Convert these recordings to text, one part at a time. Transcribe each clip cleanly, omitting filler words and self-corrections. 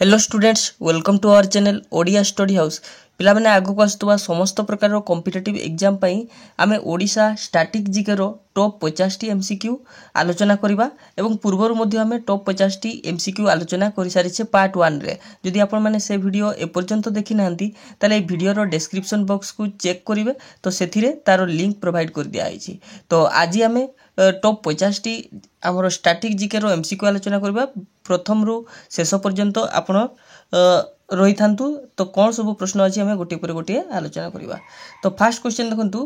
Hello students welcome to our channel Odia study house पिला माने आगु को आसुवा समस्त प्रकार कॉम्पिटिटिव एग्जाम पई आमे ओडिशा स्टैटिक जीके रो टॉप 50 टी एमसीक्यू आलोचना करिबा एवं पूर्वरु मध्ये आमे टॉप 50 टी एमसीक्यू आलोचना करि सारिछे पार्ट 1 रे। जदि आपण माने से वीडियो ए पर्यंत देखि नांती ताले ए वीडियो रो डिस्क्रिप्शन बॉक्स को चेक करिवे तो सेथिरे तारो लिंक प्रोवाइड कर दिया आइछि। तो आज आमे टॉप 50 टी आमर स्टैटिक जीके रो एमसीक्यू आलोचना करिबा। प्रथम रु शेष पर्यंत आपण रही थांतु। तो कौन सब प्रश्न अच्छी आम गोटे पर गोटे आलोचना करवा। तो फास्ट क्वेश्चन देखु,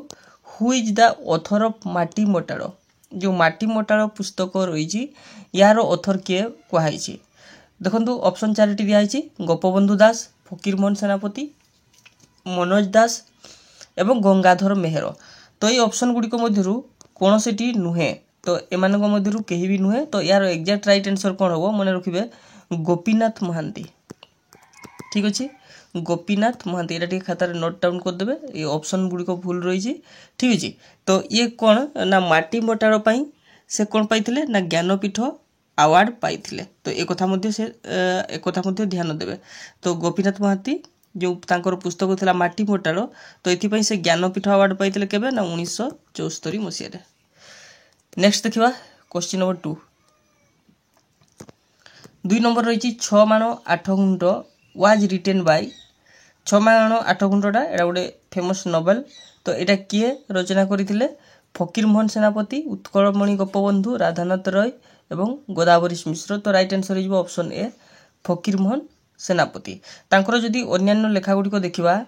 who is the author of माटी मोटाड़। जो माटी मोटाड़ पुस्तक रही यार ऑथर किए कहुई देखु। ऑप्शन 4 दिखाई गोपबंधु दास, फकीरमोहन सेनापति, मनोज दास एवं गंगाधर मेहर। तो ये ऑप्शन गुड़िक मध्य कौन सी नुहे, तो एमान मध्य कहीं भी नुहे। तो यार एग्जैक्ट राइट आंसर कौन हम मन रखिए गोपीनाथ महांती। ठीक अच्छे, गोपीनाथ महांती ये खातार नोट डाउन करदे। ये ऑप्शन गुड़िक भूल रही। ठीक अच्छे, तो ये कौन ना माटी मोटाड़ से कौन पाई ना ज्ञानपीठ अवार्ड पाई। तो एक कथा ध्यान देवे। तो गोपीनाथ महांती जो तांकर पुस्तक था माटी मोटाड़, तो ये से ज्ञानपीठ अवार्ड पाई केबे ना 1974 मसीह। नेक्स्ट देखा क्वेश्चन नंबर 2। 2 नंबर रही 6 माण 8 गुंठ वाज रिटेन बाय। 6 माण 8 गुंठटा एटा गोटे फेमस नोवेल। तो यहाँ किए रचना करते फकीरमोहन सेनापति, उत्कलमणि गोपबंधु, राधानाथ रॉय एवं गोदावरीश मिश्र। तो राइट आंसर हो ऑप्शन ए फकीरमोहन सेनापति। तांकर जदि अन्यान्य लेखा गुड़िक देखा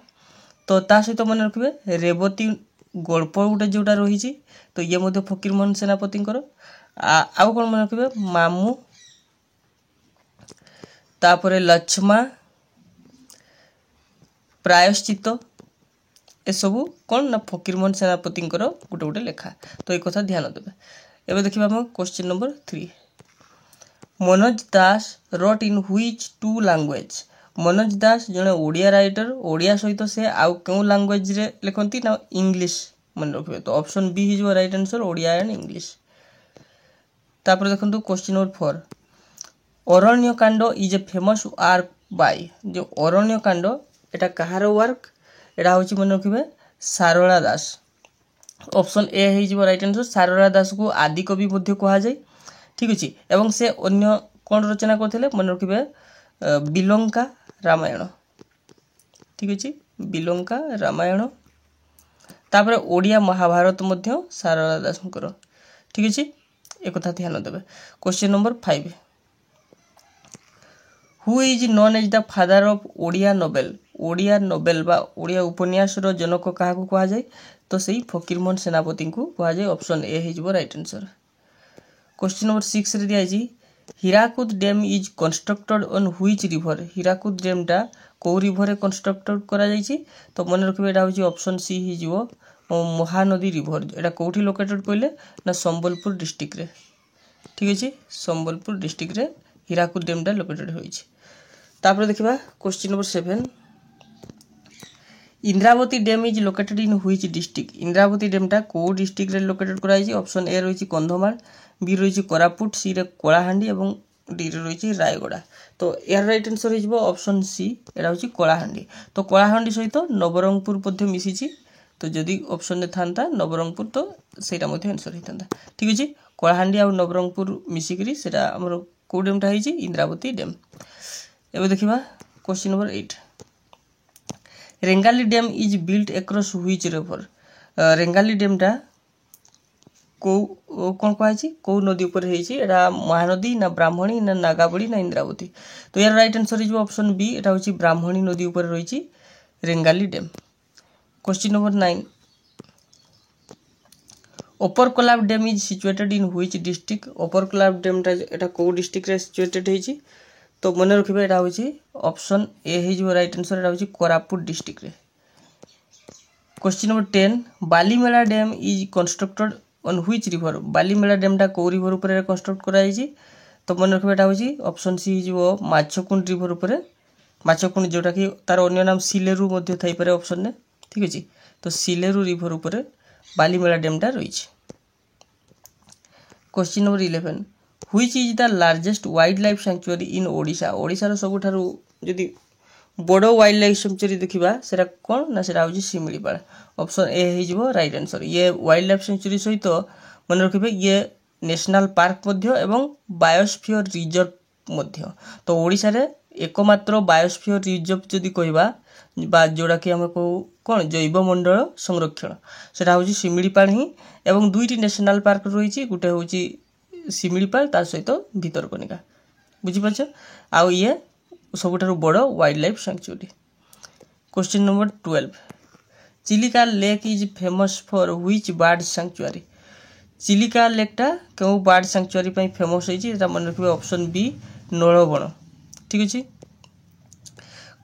तो ता सहित मन रखिए रेवती गल्प गोटे जोटा रही। तो ये मध्य फकीरमोहन सेनापति आउ कौन मन रखिए मामू, तापरे लक्ष्मा, प्रायश्चित, ए सबू कौन ना फकीरमोहन सेनापति गोटे गोटे लेखा। तो ये कथा ध्यान देवे। एवं देखा question number 3। Manoj Das wrote in which 2 language. Manoj Das जड़े ओडिया राइटर, ओडिया सहित से आउ क्यों लैंग्वेज रे लिखती ना इंग्लिश मन रखिए। तो ऑप्शन बी हो right answer Odia and English. तापर देखो क्वेश्चन नंबर 4। अरण्य कांड is a famous work by. जो अरण्य कांड एटा कहार वर्क, एटा हूँ मन रखिए सारला दास। ऑप्शन ए हो राइट आंसर। सारला दास को आदि कवि कह जाए। ठीक अच्छे, एवं से अन्य कौन रचना करते मन रखिए बिलंका रामायण। ठीक अच्छे, बिलंका रामायण। तापर ओडिया महाभारत मध्य सारला दास। ठीक अच्छे, एक कथा ध्यान देवे। Question number 5। Who is known as the father of Odia novel. Odia novel बा ओडिया उपन्यास रो जनक क्या कह जाए। तो सही फकीरमोहन सेनापति को कह जाए। ऑप्शन ए हो राइट आंसर। क्वेश्चन नंबर 6 रे दिखाई Hirakud dam is constructed on which river. Hirakud डैमटा कौ रिवर कंस्ट्रक्टेड करा जाइछि। तो मन रखिए एटा होछि ऑप्शन सी हो महानदी रिवर। एटा कोठी लोकेटेड कहले ना संबलपुर डिस्ट्रिक्ट रे। ठीक अच्छे, संबलपुर डिस्ट्रिक्ट रे हीराकुद डैमटा लोकेटेड होइछि। तापर देखिबा question number 7। Indravati dam is located in which district. Indravati डैमटा को डिस्ट्रिक्ट रे लोकेटेड कराइछि। ऑप्शन ए रही कंधमाल, बी रही कोरापुट, सी रे कलाहांडी एवं डी रे रही रायगड़ा। तो यार राइट आंसर हो ऑप्शन सी, एटा होछि कलाहांडी। तो कलाहांडी सहित नवरंगपुर मध्य मिसिछि। तो जदि ऑप्शन में था नवरंगपुर तो सेटा मध्य आंसर होता। ठीक अच्छे, कलाहांडी और नवरंगपुर मिसिकी सेटा हमर को डैमटा होइछि इंद्रावती डैम। एबे देखिबा question number 8। Rengali dam is built across which river. Rengali डैमटा को कौन कहुई कौ नदी ऊपर है महानदी ना ब्राह्मणी ना नागावली ना इंद्रावती। तो यार राइट आंसर हो ऑप्शन बी, एटा होछि ब्राह्मणी नदी ऊपर रही Rengali dam. Question number 9। Upper Kolab dam is situated in which district. Upper Kolab डैमटा एटा को डिस्ट्रिक्ट रे सिचुएटेड है। तो मन रखिए एटा होछि ऑप्शन ए हो राइट आंसर। एटा होछि कोरापुट डिस्ट्रिक्ट रे। Question number 10। Balimela dam is constructed on which river. Balimela डैमटा को रिवर ऊपर कंस्ट्रक्ट कराई। तो मन रखिए एटा होछि ऑप्शन सी हो माछकुंड रिवर ऊपर। माछकुंड जोटा कि तार अन्य नाम सिलेरु मध्य थाई पारे ऑप्शन ने। ठीक अच्छे, तो सिलेरु रिवर ऊपर बालीमेला डैमटा रही। Question number 11। Which is the largest wildlife sanctuary in Odisha? ओडिशार सबुठारु जदि बड़ वाइल्ड लाइफ सेंचुरी देखा सेटा कौन ना सेटा हूँ शिमिलीपाल। ऑप्शन ए हो राइट आंसर। ये वाइल्ड लाइफ सेंचुरी सहित मन रखिए ये नेशनल पार्क एवं बायोस्फीयर रिजर्व मध्य। तो ओडिशा रे एकमात्र बायोस्फीयर रिजर्व जदि कहबा बा जोड़ा कि आम कहू कौन जैवमंडल संरक्षण सेटा हूँ शिमिलीपाल ही। एवं दुईटी नेशनल पार्क रही गोटे हूँ शिमिलीपाल ता सहित भितरकनिका बुझीपार। आउ ये सबुठारु बड़ wildlife sanctuary. Question number 12 Chilika lake is famous for which bird sanctuary? Chilika लेकटा क्यों बर्ड सेंचुरी पे फेमस होइछि एटा मन रखिबे ऑप्शन बी नळबण। ठीक अछि।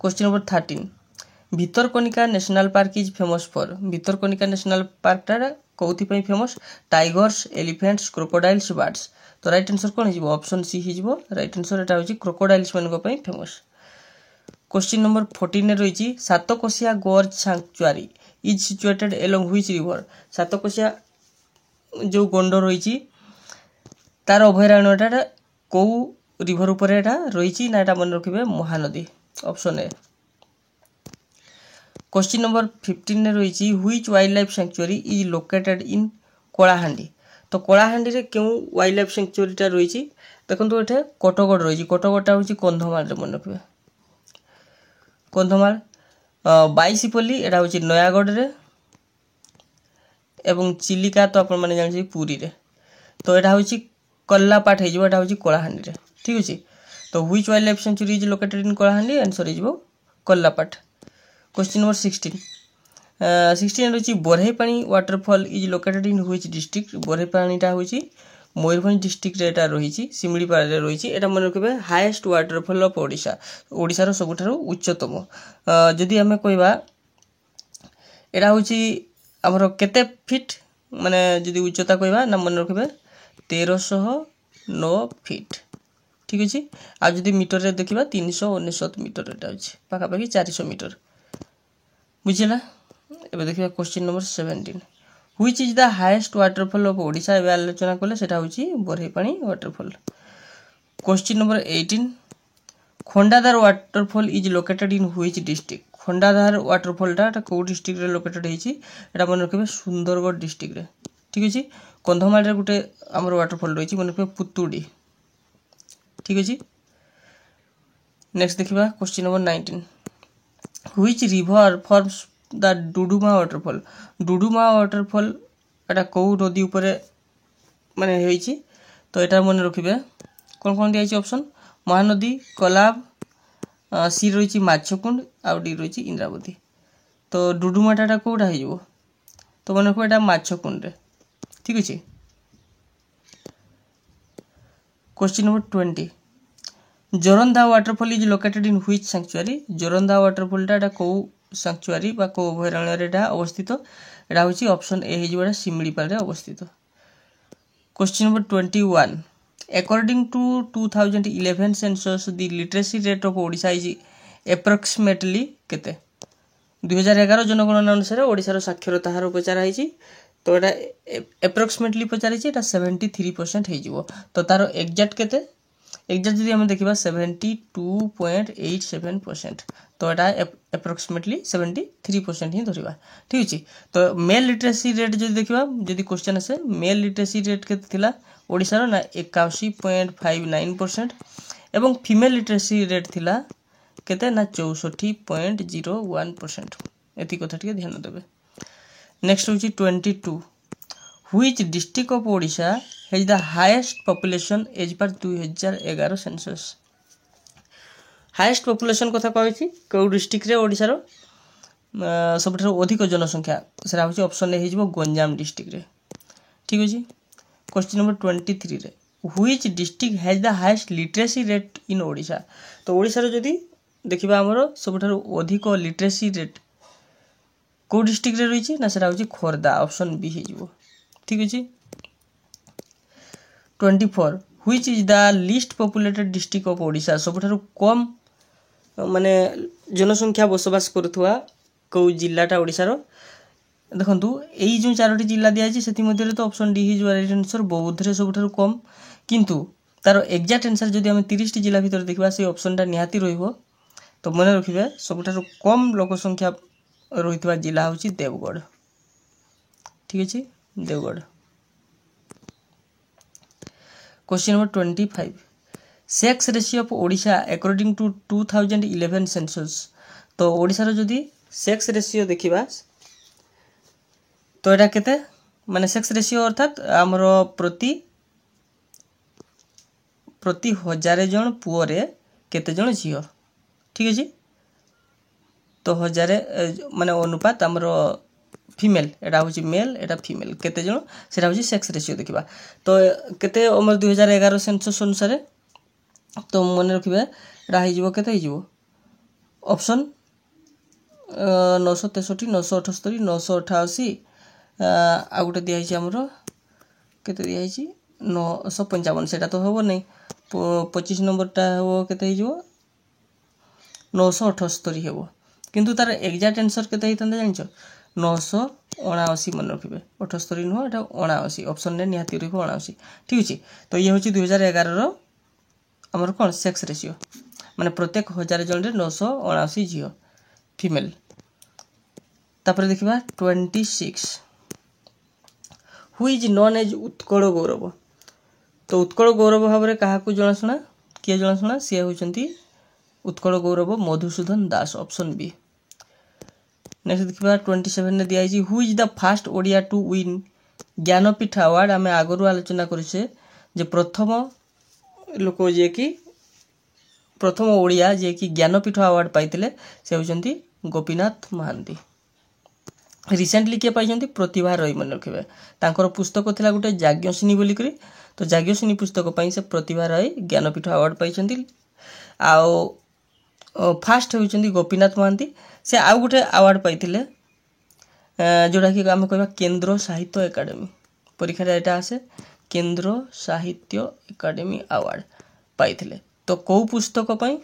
Question number 13 Bhitarkanika national park is famous for? Bhitarkanika national पार्कटा कौथि पे famous? Tigers, elephants, crocodiles, birds. तो राइट आंसर कौन हो? ऑप्शन सी हो राइट आंसर। एटा होछि क्रोकोडाइल्स मान पे फेमस। क्वेश्चन नंबर 14 रही Satkosia gorge sanctuary is situated along which river? Satkosia जो गंड रही तार अभयारण्यटा कौ रिवर उपर रही ना एटा मन रखिए Mahanadi. Option A. Question number 15 रही which wildlife sanctuary is located in Kalahandi? तो कलाहांडी रे क्यों वाइल्ड लाइफ सेंचुरीटा रही देखो ये कोटगड़ रही। कोटगड़टा हूँ कंधमाल मन रखिए कंधमाल। बाईसीपल्ली एटा हूँ नयागढ़ रे एवं चिलिका तो आप जान पुरी रे। तो यहाँ हूँ कल्लापाट हो कलाहांडी रे। ठीक अच्छे। तो which wildlife sanctuary is located in Kalahandi? Answer हो कल्लापाट। क्वेश्चन नंबर 16 रही Barehipani waterfall is located in which district? बरहईपाणीटा हूँ मयूरभंज डिस्ट्रिक्ट रे एटा रही शिमिलीपाल रे रही। एटा मन रखिए हाईएस्ट वाटरफॉल ऑफ ओडिशा ओडिशार सबुठारु उच्चतम। जदि आम कहबा एटा हूँ आमर केते फीट माने जदि उच्चता कहबा ना मन रखिए 1309 फीट। ठीक अच्छे। आ जदि मीटर रे देखिबा 399 मीटर एटा अछि पाखापाखि 400 मीटर बुझिला। एबे देखिबा question number 17 which is the highest waterfall of Odisha? एबे आलोचना कले सेटा होछि Barehipani waterfall. Question number 18 Khandadhar waterfall is located in which district? Khandadhar वाटरफॉलटा को डिस्ट्रिक्ट रे लोकेटेड होइछि एटा मन रखिबे सुंदरगढ़ डिस्ट्रिक्ट रे। ठीक अछि। कंधमाल रे गुटे हमर वाटरफॉल रहिछि मन रखिबे पुतुडी। ठीक अछि। नेक्स्ट देखिबा question number 19 which river forms the Duduma waterfall? Duduma waterfall एटा कौ नदी ऊपर माने होइछि? तो एटा मन रखिबे कौन कौन दिया ऑप्शन महानदी, कोलाब, सी रही माछकुंड आउ डी रही इंद्रावती। तो डुडुमाटा कौटा हो? तो मन रखिए माछकुंड रे। ठीक अच्छे। Question number 20 Joranda waterfall is located in which sanctuary? Joranda वाटरफॉलटा कौ सैंक्चुअरी बा को अभयारण्य अवस्थित? एटा हूँ ऑप्शन ए हो शिमिलीपाल रे अवस्थित। Question number 21 according to 2011 census the literacy rate of Odisha is approximately केते? 2011 जनगणना अनुसार ओडिशार साक्षरता हार पचार है। तो एटा एप्रोक्सीमेटली पचार 73% हो। तो तार एक्जाक्ट केते? एक्जाक्ट जदि हम देखिबा 72.87%। तो एटा एप्रोक्सीमेटली 73% ही धरिबा। ठीक अछि। तो मेल लिटरेसी रेट जदि देखिबा जदि क्वेश्चन आसे मेल लिटरेसी रेट केते थिला ओडिशार ना 81.59% एवं फीमेल लिटरेसी रेट थिला केते ना 64.01%। एति कथा टिके ध्यान देबे। नेक्स्ट होची 22 which district of Odisha has the highest population as per 2011 census? Highest population कथा कहछि को डिस्ट्रिक्ट रे ओडिशा रो सबठारो अधिक जनसंख्या सेरा होची ऑप्शन ए हिजबो गंजाम डिस्ट्रिक्ट रे। ठीक अछि। क्वेश्चन नंबर 23 रे which district has the highest literacy rate in Odisha? तो ओडिशा रो जदी देखिबा हमरो सबठारो अधिक लिटरेसी रेट को डिस्ट्रिक्ट रे रहिछि ना सेरा होछि खोरदा। Option B हिजबो। ठीक अछि। 24 which is the least populated district of Odisha? सबठारो कम माने जनसंख्या बसवास करथुवा को जिल्लाटा ओडिशा रो? देखंतु एई जो चारोटी जिल्ला दिया छै सेति मध्ये तो option D his right answer. बौद्ध रे सबठारो कम किंतु तार एक्जाक्ट आंसर जदि आम 30 जिला भितर देखा से ऑप्शनटा निहाती रहिबो। तो मन रखिबे सबुठारु कम लोक संख्या रहितबा जिला होची देवगढ़। ठीक अछि, Deogarh. Question number 25 sex ratio of Odisha according to 2011 census. तो ओडिशा रो जदि सेक्स रेशियो देखिबा तो एटा केते माने सेक्स रेशियो अर्थात हमरो प्रति 1000 जन पुओ रे केते जन झियो। ठीक अछि, तो 1000 माने अनुपात हमरो फीमेल एटा होची मेल एटा फीमेल केते जन सेटा होची सेक्स रेशियो देखिबा। तो केते हमर 2011 सेंसस अनुसार तो मन रखिबे एटा हे जिवो केते हे जिवो ऑप्शन 963 978 988 आ गुटे दिया हिची हमरो केते दिया हिची 955 सेटा तो होबो नै 25 नंबरटा हो केते हे जिवो 978 हेबो किंतु तार एग्जैक्ट आंसर केते हितंदे जानछो 979 मन रखिबे 78 नुह एटा 79 ऑप्शन ने निहाती रहिबो 79। ठीक अछि, तो ये होची 2011 रो हमर कोन सेक्स रेशियो माने प्रत्येक 1000 जन रे 979 झियो फीमेल। तापर देखिबा 26 who is known as Utkal Gaurav. तो उत्कल गौरव भाबरे काहाकू जणाशुना किए जणाशुना सी होचंती Utkal Gaurav Madhusudan Das option B. Next देखिबा 27 ने दिया हिची who is the first Odia to win Jnanpith award. आमे आगरु आलोचना करिसे जे प्रथम लोक जे कि प्रथम ओडिया जे कि ज्ञानपीठ अवार्ड पाइतिले से होचंती गोपीनाथ महांती। रिसेंटली के पाइछंती प्रतिभा रॉय मन रखिबे तांकर पुस्तक थिला गुटे जाग्ञसिनी बोली करी। तो जाग्ञसिनी पुस्तक पई से प्रतिभा रॉय ज्ञानपीठ अवार्ड पाइछंती। आओ फास्ट होचंती गोपीनाथ महांती से आउ गुटे अवार्ड पाइतिले जोडा कि हम कहबा केंद्र साहित्य एकेडमी परीक्षा रे एटा आसे केंद्र साहित्य एकेडमी अवार्ड पाइतिले। तो को पुस्तक पई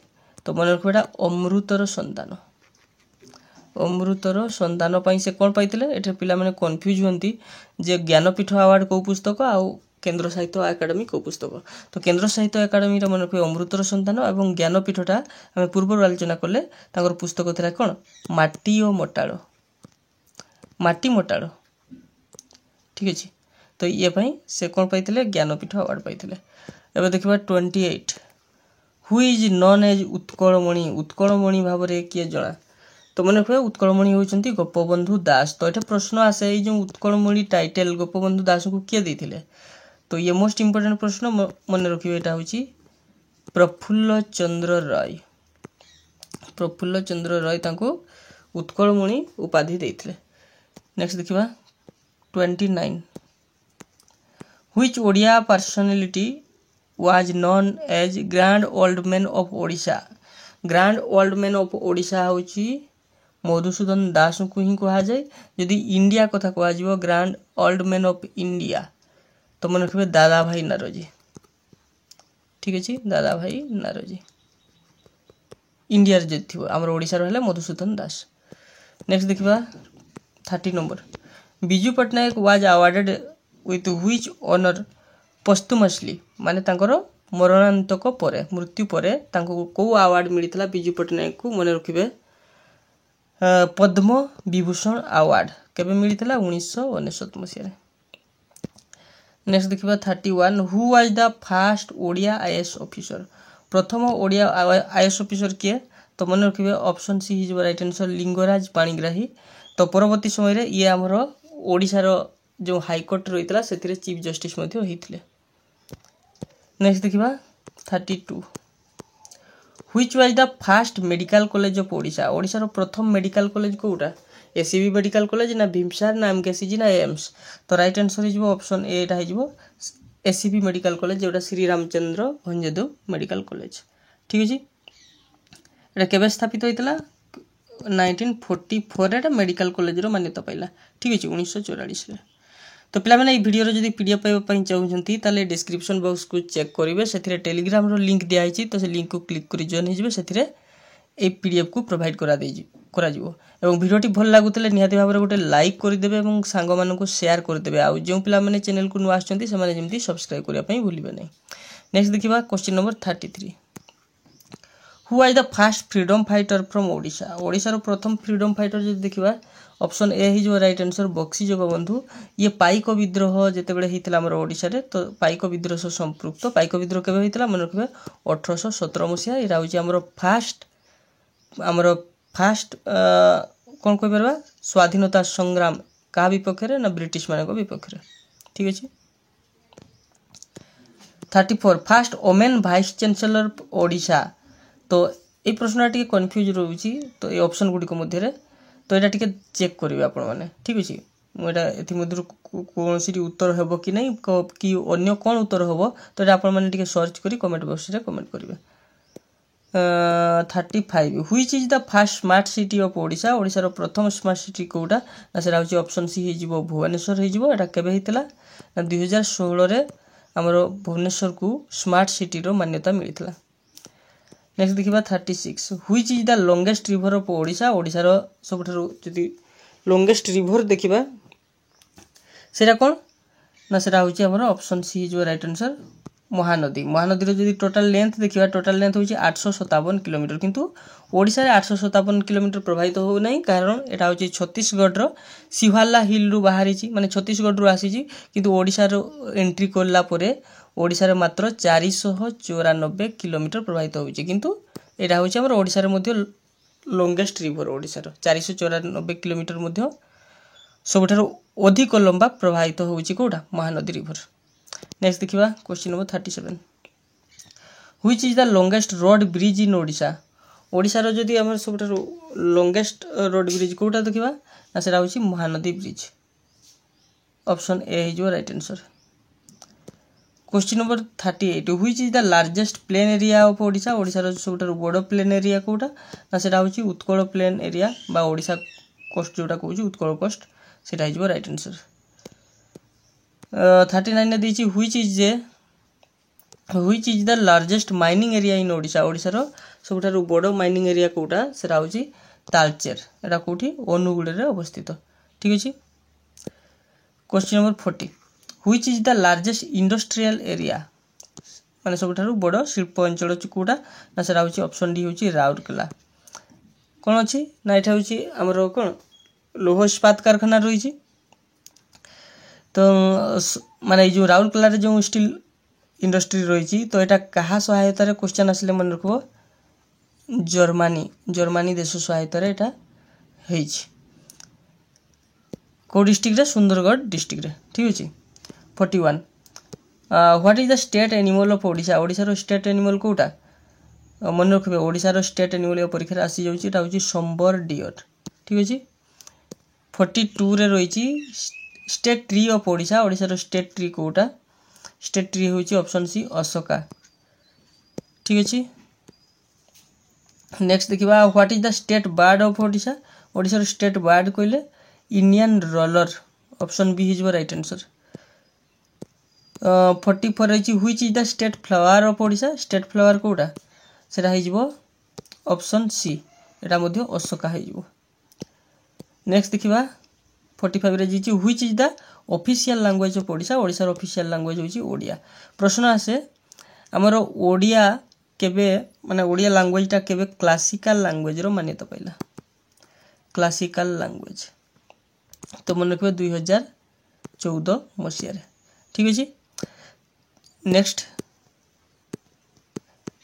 तो मन रखबेटा अमृतर संतान। अमृतर संतान पई से कोन पाइतिले एटे पिला माने कंफ्यूज होंती जे ज्ञानपीठ अवार्ड को पुस्तक आउ केंद्र साहित्य एकेडमी को पुस्तक। तो केंद्र साहित्य एकेडमी रा मन रखबे अमृतर संतान एवं ज्ञानपीठटा हम पूर्व आलोचना करले तांकर पुस्तक थिला कोन माटी ओ मोटाळ माटी मोटाळ। ठीक अछि, तो ये पई से कोन पाइतिले ज्ञानपीठ अवार्ड पाइतिले। एबे देखिबा 28 who is known as Utkalmani. Utkalmani भाबरे किए जणा तो मन रखबे उत्कलमणि होचंती गोपबंधु दास। तो एटा प्रश्न आसे ए जो उत्कलमणि टाइटल गोपबंधु दास को किए देथिले तो ये मोस्ट इंपोर्टेंट प्रश्न मन रखिबे एटा होची प्रफुल्ल चंद्र राय। प्रफुल्ल चंद्र राय तांको उत्कलमणि उपाधि देथिले। नेक्स्ट देखिबा 29 which Odia personality was known as grand old man of Odisha. Grand old man of Odisha होची मधुसूदन दास को ही कहा जाए। यदि इंडिया कथा कहा जिवो grand old man of India तो मन रखबे दादा भाई नारोजी। ठीक अछि, दादा भाई नारोजी इंडिया रे जेथिबो हमर ओडिसा रहले मधुसूदन दास। नेक्स्ट देखिबा 30 number Biju Patnaik was awarded with which honour posthumously माने तांकर मरणांतक परे मृत्यु परे तांको को अवार्ड मिलितला बिजू पटनायक को मन रखिबे पद्म विभूषण अवार्ड केबे मिलितला 1999 मसिया। नेक्स्ट देखिबा 31 who was the first Odia IAS officer. प्रथम ओडिया आईएएस ऑफिसर किए तो मन रखिबे option C is right answer Lingaraj Panigrahi. तो परवर्ती समय रे ये हमर ओडिसा रो जो हाई कोर्ट रहितला सेथिरे चीफ जस्टिस मध्ये होइथिले। नेक्स्ट देखिबा 32 which was the first medical college of Odisha. Odisha रो प्रथम मेडिकल कॉलेज कोउटा एसीबी मेडिकल कॉलेज ना भीमसार ना एमकेसीजी ना एम्स। तो right answer हिजबो option A Etah हिजबो ACB medical college जोटा श्री रामचंद्र भंजदेव मेडिकल कॉलेज। ठीक अछि, एटा केबे स्थापित होइतला 1944 रे मेडिकल कॉलेज रो मान्यता पाइला। ठीक अछि 1944 रे। तो पिला माने ए वीडियो रो जदी पीडीएफ पाइबा पई चाहउछंती ताले डिस्क्रिप्शन बॉक्स को चेक करिवे सेथिरे टेलीग्राम रो लिंक दिया हिची। तो से लिंक को क्लिक करि जॉइन हिजबे सेथिरे ए पीडीएफ को प्रोवाइड करा जिवो एवं वीडियोटी भल लागुतले निहाती भाबरे गोटे लाइक कर देबे एवं सांग मानकु शेयर कर देबे। आ जो पिला माने चैनल को नु आछंती से माने जेमती सब्सक्राइब करिया पई भूलिबे नै। नेक्स्ट देखिबा question number 33 who was the first freedom fighter from Odisha Odisha रो प्रथम फ्रीडम फाइटर जे देखिबा ऑप्शन ए ही जो राइट आंसर बक्सी जगबंधु ये पाइक विद्रोह जेते बेले हितला हमर ओडिशा रे तो पाइक विद्रोह से संपृक्त पाइक विद्रोह केबे हितला मन रखबे 1817 मसिया इरा होची हमर फास्ट कौन कह पार स्वाधीनता संग्राम क्या विपक्ष ना ब्रिटिश मान विपक्ष ठीक अच्छे 34 first woman vice chancellor Odisha तो ये प्रश्न टी कन्फ्यूज रोची तो ये ऑप्शन गुड़िक मध्य तो यहाँ टी चेक करेंगे आपण मैंने ठीक अच्छे मुझे कौन सी उत्तर हम कि नहीं कि अन्य कौन उत्तर हम तो ये आपने सर्च कर कमेंट बॉक्स में कमेंट करेंगे 35 which is the first smart city of Odisha Odisha रो प्रथम स्मार्ट सिटी कोटा ना सेरा होची ऑप्शन सी हे जिवो भुवनेश्वर हे जिवो एटा केबे हितला ना 2016 रे हमरो भुवनेश्वर को स्मार्ट सिटी रो मान्यता मिलितला नेक्स्ट देखिबा 36 which is the longest river of Odisha Odisha रो सबठारो जदी लॉन्गेस्ट रिवर देखिबा सेरा कोन ना सेरा होची हमरो ऑप्शन सी जो राइट आंसर महानदी महानदी जो टोटाल लेंथ देखिए टोटाल लेंथ हूँ 857 किलोमीटर किंतु ओडिशा रे 857 किलोमीटर प्रभावित हो नहीं कारण एटा हूँ छत्तीसगढ़ शिवाला हिल रु बाहरी माने छत्तीसगढ़ रु आसी किंतु ओडिशा रो एंट्री करला परे ओडिशा रे मात्र 494 किलोमीटर प्रभावित होउची किंतु एटा हूँ हमर ओडिशा रे मध्य लॉन्गेस्ट रिवर ओडिशा रो 494 किलोमीटर मध्य सबठारो अधिक लंबा प्रभावित होउची कोडा महानदी रिवर नेक्स्ट देखिबा question number 37 which is the longest road bridge in Odisha Odisha रो जदी हमर सबठारो लॉन्गेस्ट रोड ब्रिज कोटा देखिबा ना सेरा होची महानदी ब्रिज ऑप्शन ए है जो right answer question number 38 which is the largest plain area of Odisha Odisha रो सबठारो बड़ प्लेन एरिया कोटा ना सेरा होची उत्कल प्लेन एरिया बा ओडिशा कोस्ट जोटा कहूची उत्कल कोस्ट सेटा है जो राइट आंसर 39 ने दी which is the largest mining area in Odisha Odisha रो सबठारो बड़ माइनिंग एरिया कोटा सेरा होची तालचेर एटा कोठी अनुगुड़ रे अवस्थित ठीक अछि question number 40 which is the largest industrial area माने सबठारो बड़ शिल्प अंचल कोटा ना सेरा होची ऑप्शन डी होची राउरकेला कोन अछि ना एटा होची हमरो कोन लोह इस्पात कारखाना रही तो माने जो राउरकेला रे जो स्टील इंडस्ट्री रही तो यहाँ क्या सहायता रे क्वेश्चन आसिले मन रखबो जर्मनी देश सहायता रे एटा हेछि को डिस्ट्रिक्ट रे सुंदरगढ़ डिस्ट्रिक्ट रे ठीक अछि 41 what is the state animal of Odisha Odisha रो स्टेट एनिमल कोटा मन रखबे ओडिशा रो स्टेट एनिमल परीक्षा आसी जाउची एटा होची संबर डियर ठीक अछि 42 रे रहिची state tree of Odisha Odisha रो स्टेट ट्री कोटा स्टेट ट्री होची ऑप्शन सी अशोका ठीक अछि नेक्स्ट देखिबा what is the state bird of Odisha Odisha रो स्टेट बर्ड कहले Indian roller option B is right answer 44 रहिची which is the state flower of Odisha state flower कोटा सेटा हे जिवो ऑप्शन सी एटा मध्ये अशोका हे जिवो नेक्स्ट देखिबा 45 रे जिची which is the official language of Odisha Odisha रो ऑफिशियल लैंग्वेज होची ओडिया प्रश्न आसे हमर ओडिया केबे माने ओडिया लैंग्वेज ता केबे क्लासिकल लैंग्वेज रो मान्यता पाइला क्लासिकल लैंग्वेज तो मन रखबे 2014 मसिया रे ठीक अछि नेक्स्ट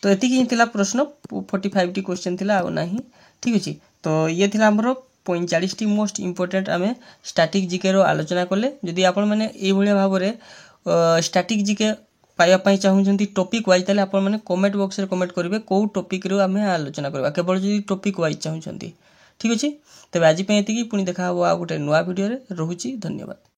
तो एति कि थिला प्रश्न 45 टी क्वेश्चन थिला आ नाही ठीक अछि तो ये थिला हमरो 45 टी मोस्ट इंपोर्टेंट आमे स्टैटिक जीके रो आलोचना करले जदि आपण माने ए भलिया भाव रे स्टैटिक जीके पाया पई चाहउछंती टॉपिक वाइज ताले आपण माने कमेंट बॉक्स रे कमेंट करिवे को टॉपिक रो आमे आलोचना करबा केवल जदि टॉपिक वाइज चाहउछंती ठीक अछि तबे आज पे एति कि पुनी देखा हो आ गुटे नवा वीडियो रे रहूची धन्यवाद।